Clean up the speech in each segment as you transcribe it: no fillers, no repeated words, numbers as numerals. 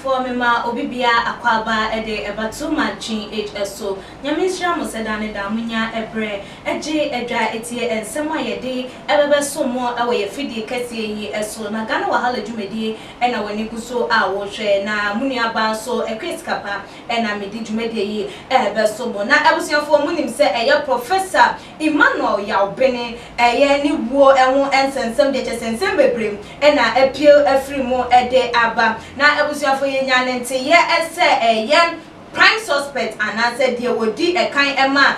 for mema obibia akwaba ede ebatuma GHSO nyamisra musedane da munya ebre eje edwa etie ensema yede ebebe somo awe yefidi kase yi eso na Ghana wahala dwumedi ena wani kuso a wo hwe na munia ba so Chris Kapa ena medi dwumedi yi ebe somo na abusiafo munim se eye Professor Emmanuel Yaubene eye ni buo enwo ensensem de chesensem bebrem ena appeal afri mo ede aba na abusiafo ye nyanente ye ese prime suspect and answer de wodi e kan ema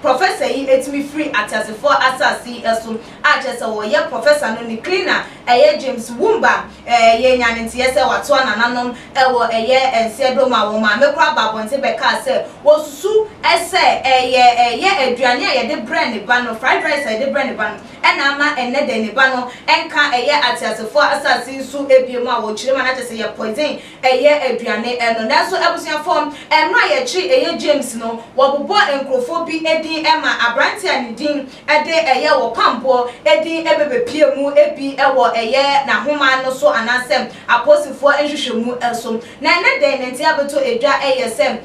Professor yi etimi free atasefo asasi eso ajese wo ye professor no ni cleaner James Wumba ye nyanente ye se wato nananom ewo ensiedo ma wo ma mekwa babonte beka se wo susu ese aduane de brand ba no fried rice de brand ba no ena ama enne de ne ba no enka atasefo asasi su ebiemu a wo chire ma na tese ye poison aduane eno na so abusia form no ye chi James no wo bobo enkrofo bi Emma Abranti and Din ede wo pambo edi ebebepie mu ebi ewo na homa no so anasem aposifo enhwehwemu eso na ne den nti abeto edwa sem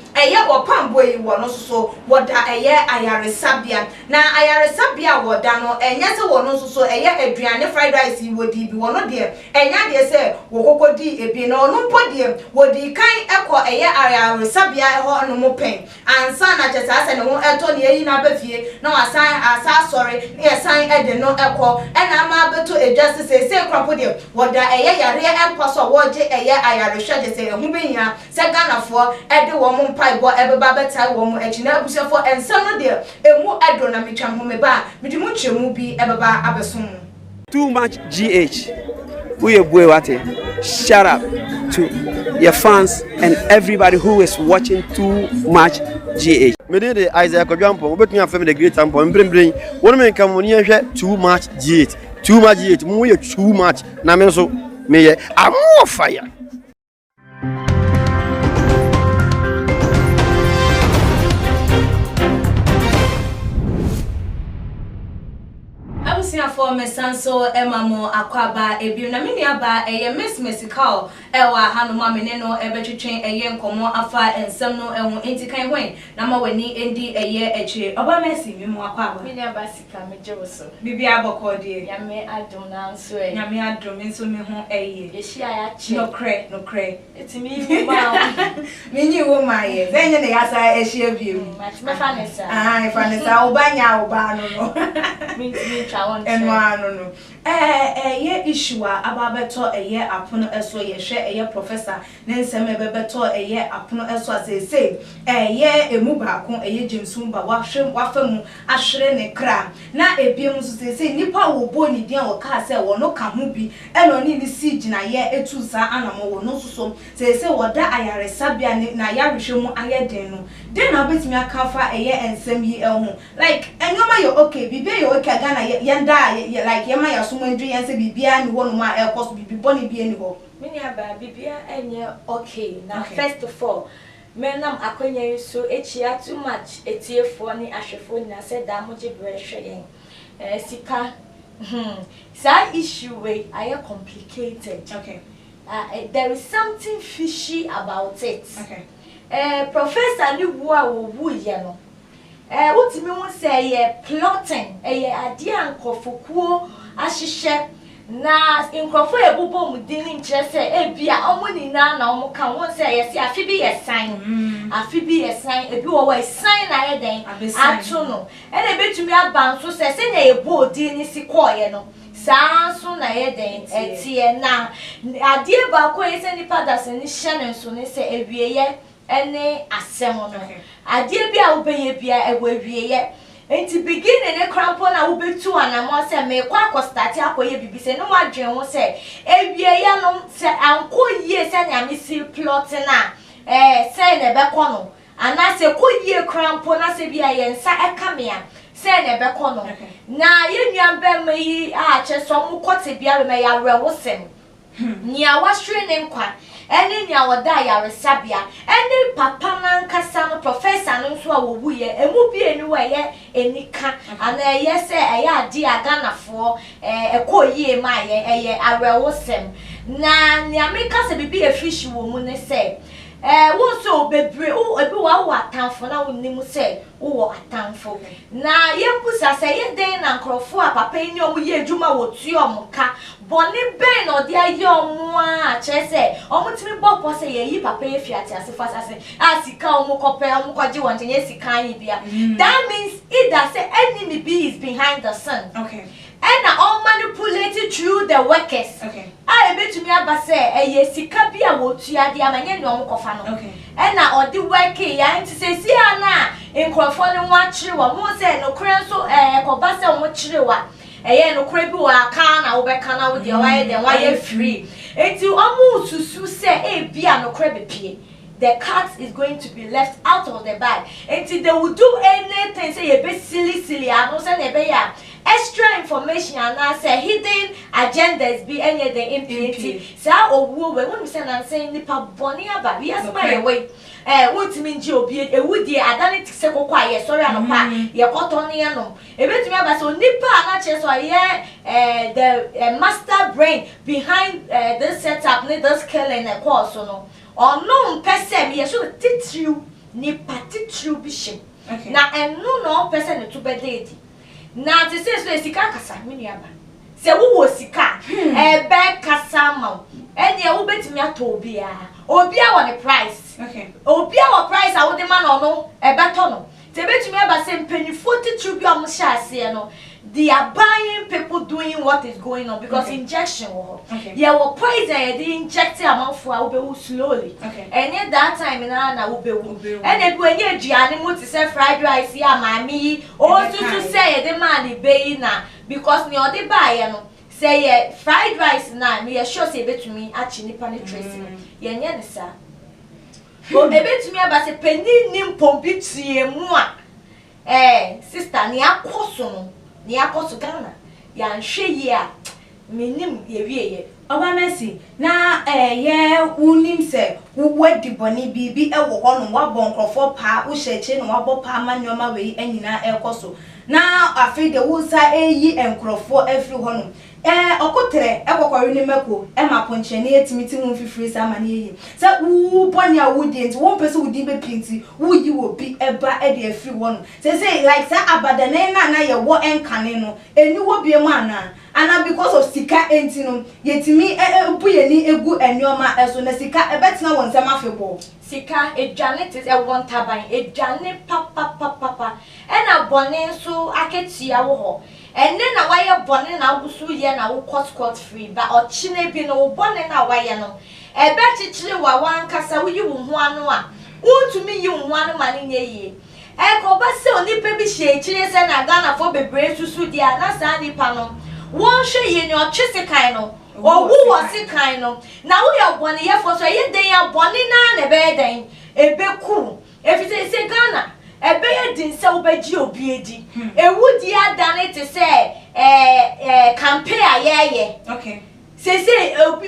wo pambo yi wo no so woda ayaresabia na ayaresabia woda no enye se wo no so aduane fried rice yi wodi bi wo no de enya de se wo kokodi ebi na ono mpodie wodi kan ekọ ayaresabia ho no mo pen ansa na chesa se ne ho eto ne yi na bafie na wasan asa sorry ne san ede no ekọ ena ma beto edwa se krapo de woda yare emposo woje ayaresha de se ehu behia se Ghanafo ede wo mo mpai bo ebeba beta wo mo akina abusiafo ensam no de emu edo na metwam ho meba medimu chemu bi ebeba abesom too much GH we boy wate shout out to your fans and everybody who is watching too much GH. Me dey Isaac Odwampo obetun afem the great ampo mbrembren wonu me nka mo ni ehwe too much GH mu ye too much na me so me ye amo fire. For me sanso emamo akwaba ebi na mini aba Miss Mexical ewa hanoma mene no ebetwetwen nkomo afa ensem no ehu entikan hwen na ma wani endi eche oba Messi mi mo akwaba mini aba sika meje so bibi abokode nyame adom na nso nyame adom nso me ho yehia ya chi no kre etimi wu ma mini wo ma ye zenye ne yasa ehia biem me fanesa fanesa obanya oba no mi twa won no ye issue ababeto apono eso ye hwe professor nensem ebebeto apono eso asese emu baako James Wumba wafamu ahwere ne kra na ebiem so sese nipa wo bo ni dia wo ka se wo no ka ho bi eno ni si gina ye etu sa anamo wo no so sese woda ayaresabia na yarehwemu ayeden no den na betimi akafa ensem yi ehu like enyoma yo okay bibe yo okay Ghana yenda like yema ya sumandri yense bibia ni wono ma ekos bibi boni bi eni ho mini aba bibia enye okay na first of all menam akonya so echia too much etiefo ni ahwefo ni na said da moje brehwe yen sika sa issue way are complicated. Okay. There is something fishy about it. Okay. Professor ni wo a wo wu ye no wotimi won say ye plotting ade ankofokuo ahihye na inkofo ebubo mudin nkyere say ebia omuni na omo kan won say ye say afi bi ye sign ebi wo we sign na ye den ato no ene betumi abanso say na ebu odi ni sikoye no sanso na ye den etie na ade ba ko ye say nipa da se ni hye ne so ne say ewie ye ene asem no ade bia wo beye bia ewo ewie ye enti beginning ne crampo na wo betu anamo se me kwa akostati akoye bibi se no wadwen wo se ewie ye no se anko yie se nyame si plot na se ne beko no ana se ko yie crampo na se bia ye nsa ekamea se ne beko no na ye nuamba mai a cheso mu kote bia me ya rewo sem nia wahwe ne nkwa ene nia woda ya resabia ene papa na nkasa no professor no so a wo wuye emu bi eni wo ye enika ana ye se ade Ghanafo ekoyie ma ye arewo sem na ni America se bibi e fish wo mu ne se won so bebre ebi wa atamfo na won nimu se wo atamfo na yempusa se ye den na nkrofo a papa ni omu ye adwuma wo tu omuka boni ben no de aye omu a chese omu timi bopo se ye yi papa ye fiati asefo asase asika omu kope omu kwaje won tenye sika yi bia that means either say enemy be is behind the sun. Okay. And all manipulated through the workers. Okay. I bet to me about say sika bi a wo tua dia manye no omukofa no. Okay. And na odi working ya nti say si ana enkrofo ne wa kire wa mo say no kran so ko ba say mo kire wa no kra bi wa ka na wo be ka na wo dia wa ye den wa ye free. Enti omu susu say bi a no kra be pie. The cat is going to be left out of the bag. Until they will do anything, say a bit silly, I don't say extra information and I say hidden agendas be any of the impunity. So when we send and saying nipa boni aba, we ask my way. What mean Jobi, a woody, I done it to say quiet, sorry, I'm a your cotton no. A bit me about so nipa and so the master brain behind this setup, this killing a course, no. Or no person, me should teach you nipa teach you bishop. Na no person to be dead. Na to say so sika kasa miniaba. Se wo sika be kasa ma. Ene wo betimi ato obia. Obia wo the price. Okay. Obia wo price a wo de ma no beto no. Se betimi aba se mpanifo teach you bi o mo sha ase no. They are buying people doing what is going on because injection. Okay. Yeah, what poison they inject amount for will slowly. Okay. And yet that time na will be. And then when you animal to say fried rice, yeah, mommy, also to say the man be na because ni ode buy no say fried rice na me sure say bet to me actually penetrating. Yeah, nya ne sa. O bet to me about say penny nim pombi tie mu a sister ni akoso no. Ni akoso Ghana ya nhwe yi a menim ye wieye oba Mercy na ye unim se wo diboni bibi e wo ho no wa bonkrofo pa wo hyeche no wa bo pa manoma we anyina ekoso na afi de wo sa eyi enkrofo afri ho no okotere ekokwari ni mako ma ponche ne etimiti hu fifiri sa ma ne yi se wo boni a wo di nti wo pese wo di be pinti wo yi wo bi eba e de afri ho no say like sa abadane na ye wo enkane no eni wo bi mu ana because of sika enti no yetimi bu ye ni egu enioma eso na sika ebetina won nsem afebo sika edwane tis won taban edwane papa na bone so aketia wo ho enne na waye bone na agusu ye na wo court free ba ochine bi no bone na waye no ebe chichire wa wankasa wo yi wo ho ano a wontumi yi wo ho ano ma ne ye ko ba se onipa bi hye chire se na Ghana fo bebre susu dia na sa nipa no won hwe ye ni ochise kan no owu wo se kan no na wo ye bone ye fo so ye den ya bone na na be den ebe ku efise se Ghana ebe ye din se wo beji obi edi ewudi adane te se campaign ayeye okay se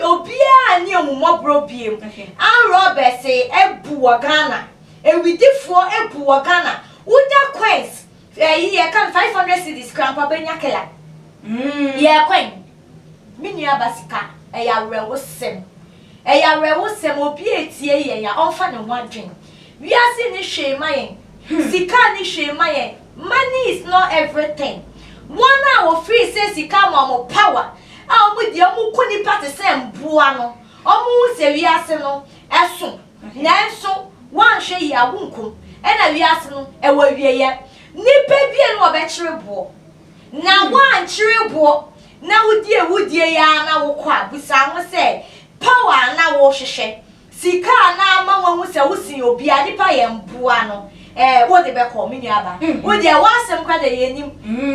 obi a ni omumobro biem an Robert say ebu wa Ghana ewidifo ebu wa Ghana uja queens ye kan 500 cedis crown pa benya kela ye queen minia basika ya rewo sem obi etie ye ya onfa ne ho adwen wiase ni hwema yen sika ni hwema yen money is not everything one hour free say sika mo power a omu di omu kuni party say mboa no omu se wiase no eso na enso wan hwe yi awunkum e na wiase no e wa wieye nipa bie no obekirebo na wan kirebo na wudie ya na wo kwa busa ho se power na wo hwehwe sika na ama wo se wo sin obi a nipa ye mboa no wo de be call me aba wo de wasem kwa de yenim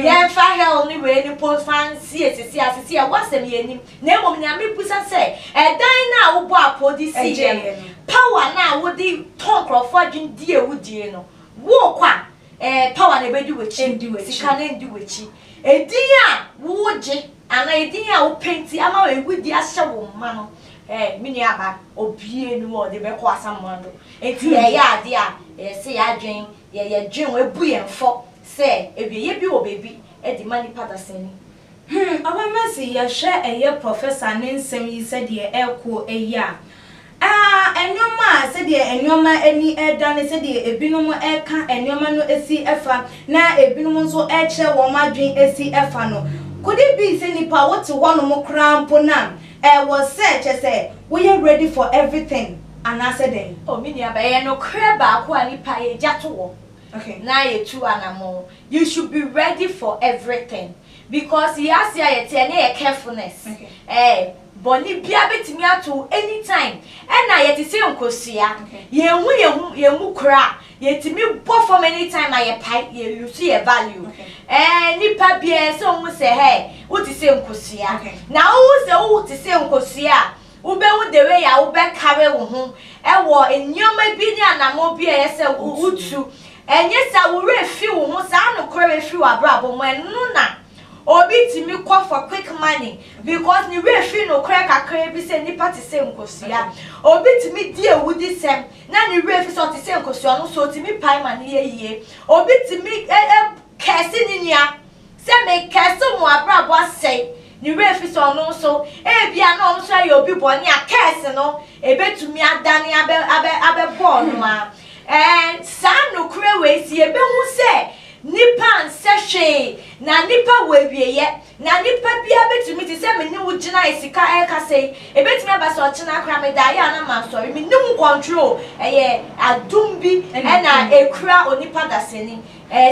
ye fa hell ni we ni post fancy asisi wasem yenim na emom nya me busa se dan na wo bo apodi si power na wo di tonkro fadwin die wudie no wo kwa power na be di wechi sika na ndi wechi edin a wo je ana edin a wo penti ama we wudi ahye wo ma no mini aba obie nu o de be ko asamando enti ya ade a se ya dwen ye dwen we bu ye mfo se ebie ye bi wo bebi e di mani pada seni Aba Mercy ya hwe eye professor ne nsem yi se de eko eya. Enyoma se de enyoma ani edane se de ebinom eka enyoma no esi efa na ebinom nso eche wo madwen esi efa no. Could it be say nipa what to one mo krampo na was say we are ready for everything and I said then oh me nia ba ye no kra ba ko ani pa ye jato wo. Okay. Na ye tu anamo. You should be ready for everything because he has here ye carefulness. Okay. Boni bia betimi ato anytime na ye ti se nkosia ye hu kra ye timi bo for many time na ye pai ye you see a value nipa bia se hu se hey wo ti se nkosia na wo se wo ti se nkosia wo be wo the way ya wo be carry wo ho wo enyoma bi ni anamo bia ye se utu enye sa wo refi wo ho sa no kra refi wa brabo mo enu na obi timi call for quick money because ni refi no kra kakra bi se nipa ti se nkosia obi timi die wudi sem na ni refi so ti se nkosia no so timi pai man ye obi timi kesi ni nia se me kesi mo abrabo asai ni refi so no so bia no so ya obi boni a kesi no ebetumi adane abe ball no a sa no kra we si ebe hu se nipa nsehwe na nipa wewieye na nipa bia betumi ti se me ni wo gina isika eka sei ebetumi abaso ochina kra me da ya na manso me ni mu control adumbi na ekura onipa daseni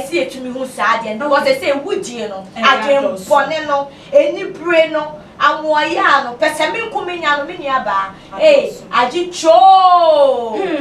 si etumi hu sa de because they say wudie no adwen bone no eni bre no amoya no pesemi nkomenya no menia ba ajicho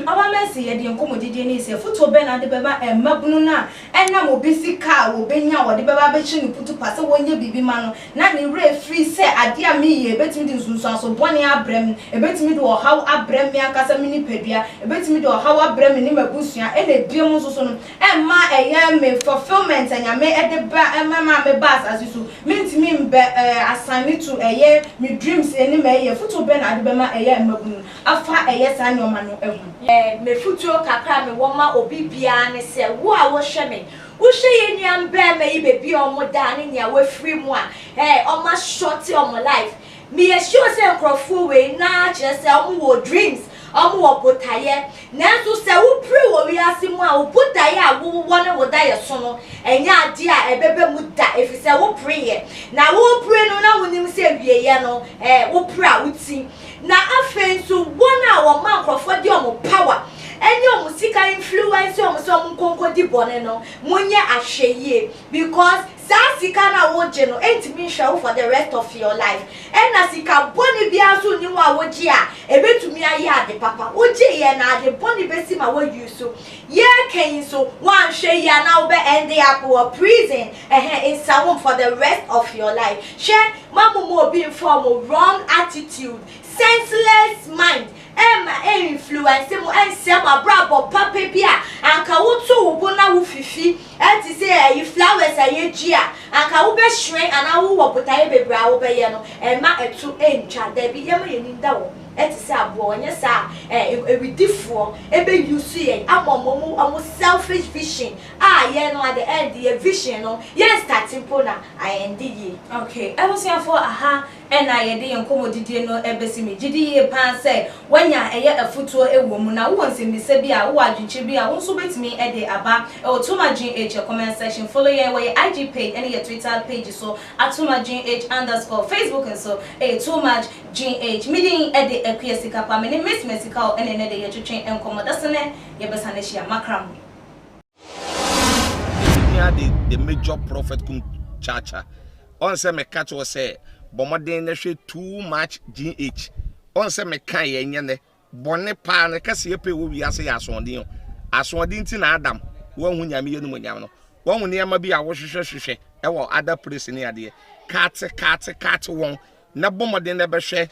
Aba Mercy ye de nkomodidie ni se foto be na de beba mabunu na enam obisika wo benya wo de beba be chi ni putu pase wonye bibi ma no na ni refri se ade a me ye betimi di nsunsu aso bone abrem ebetimi di ohaw abrem me akasa mini pedua ebetimi di ohaw abrem ni mabusua na biem nso so no emma eye me fulfillment anyame ede ba emma me bas asisu mentimi mbe asani to eye me dreams eni me eye foto be na de bema eye mabunu afa eye sa nyoma no ehu me futuo kakra me woma obi bia ne se wo a wo hwe me wo hwe ye nuam be me yi bebi omo da ne nia we free mu a oma short omo life me ye sure se nkrofo we na kire se omo wo dreams omo wo botaye nanso se wo pray wo wi asimu a wo botaye a wo wona wo da ye so no enya ade a ebebe mu da efi se wo pray ye na wo pray no na wonim se wie ye no wo pray a wuti na afenso wona wo man krofo de omo power any omusika influence omuso munkonko di bone no munye ahweye because sika na woje no entimi hwe for the rest of your life na sika boni bia so ni wa woje a ebetumi aye ade papa woje ye na ade boni besi ma wo use ye kan so wan hwe ya na wo be end up or prison in someone for the rest of your life share mamu mo be inform wrong attitude senseless mind influence mo ensem abrabo papa bia anka wo to wo na wo fifi ti say flowers ayejia anka wo be hwen ana wo wo botaye bebra wo be ye no ma etu entwa da bi ye ma ye ninda wo ti say abo onye sa ewidifo ebe use ye amomo selfish vision ye no at the end the vision no ye starting pona end ye okay I was here for aha na ye de nkomodidie no ebesi me gidi ye pan say wanya eye afutuo ewo mu na wo nsembise bi a wo adwinche bi a wo nso betimi ede aba Tuma GH comment section follow ye where IG page and your Twitter page so @Tuma GH _ Facebook and so Tuma GH meeting ede ekwesika pa me miss Mexico and ene de ye twetwen enkomo dasene ye besane hia makram the major prophet kun chacha on say me catch was say bomoden na hwe too much GH on say me kan ye nyene bone pa na kase ye pe wo wi ase ya asonde nti na Adam wo hu nyame ye no nyam no wo hu ne ma bi a wo hwehwehwehwe e wo other place ne ade kat won na bomoden na be hwe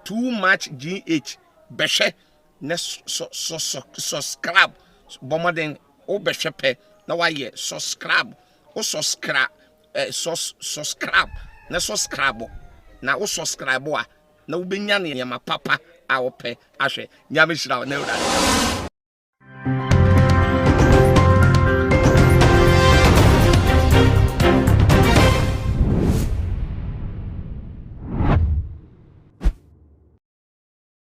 too much GH be hwe na subscribe bomoden o be hwe pe na wa ye subscribe o subscribe na subscribe na wo subscribe a na wo benya ne ma papa a wo pe ahwe nyame hira na ura